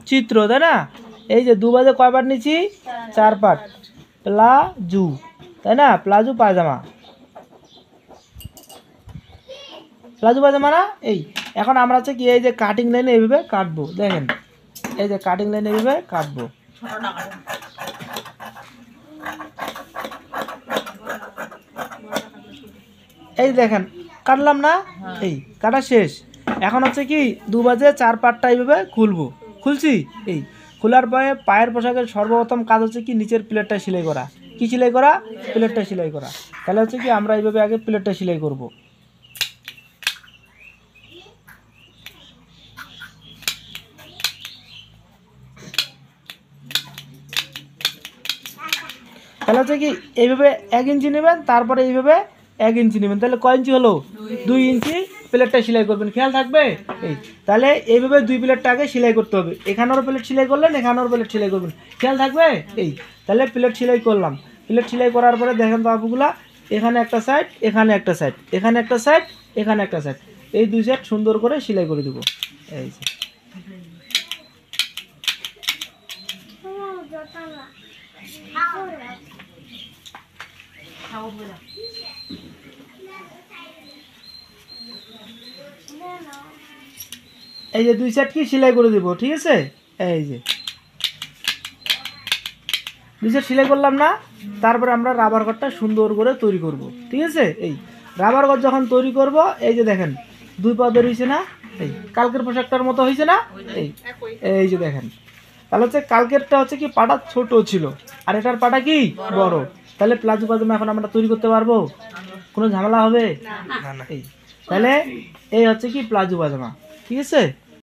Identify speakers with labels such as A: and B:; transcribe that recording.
A: চিত্র, তাই না? এই যে 2 বাজে কয় পাট নিচ্ছি? 4 পাট। প্লাজু, তাই না? প্লাজু পায়জামা, প্লাজু পায়জামা না? এই এখন আমরা হচ্ছে কি এই যে কাটিং লাইনে এইভাবে কাটবো, দেখেন এই যে কাটিং লাইনে এইভাবে কাটবো। এই দেখেন কাটলাম না? এই কাটা শেষ। এখন হচ্ছে কি 2 বাজে 4 পাটটা এইভাবে খুলবো, খুলছি। এই খোলার পরে পায়ের পোশাকের সর্বপ্রথম কাজ হচ্ছে কি নিচের প্লেটটা সেলাই করা। কি সেলাই করা? প্লেটটা সেলাই করা। তাহলে হচ্ছে কি আমরা এইভাবে আগে প্লেটটা সেলাই করব। তাহলে হচ্ছে কি এইভাবে 1 ইঞ্চি নেবেন, তারপরে এইভাবে 1 ইঞ্চি নেবেন। তাহলে কয় ইঞ্চি হলো? 2 ইঞ্চি প্লেটটা সেলাই করবেন, খেয়াল থাকবে। এই তাহলে এইভাবে 2 প্লেটটা আগে সেলাই করতে হবে। এখানেরও প্লেট সেলাই করলেন, এখানেরও প্লেট সেলাই করবেন, খেয়াল থাকবে। এই তাহলে প্লেট সেলাই করলাম। প্লেট সেলাই করার পরে দেখেন তো বাবুগুলা, এখানে একটা সাইড, এখানে একটা সাইড, এখানে একটা সাইড, এখানে একটা সাইড, এই 2 সাইড সুন্দর করে সেলাই করে দেবো। এই যে এই যে 2 সাইড কি সেলাই করে দেবো, ঠিক আছে? এই যে 2 সাইড সেলাই করলাম না? তারপরে আমরা রাবার ঘরটা সুন্দর করে তৈরি করব, ঠিক আছে? এই রাবার ঘর যখন তৈরি করব, এই যে দেখেন 2 পা বের হয়েছে না? এই কালকের পোশাকটার মতো হয়েছে না? এই এই যে দেখেন, তাহলে হচ্ছে কালকেরটা হচ্ছে কি পাটা ছোট ছিল, আর এটার পাটা কি বড়। তাহলে প্লাজো পাজামা এখন আমরা তৈরি করতে পারবো? কোনো ঝামেলা হবে না? এই তাহলে এই হচ্ছে কি প্লাজো পাজামা, ঠিক আছে?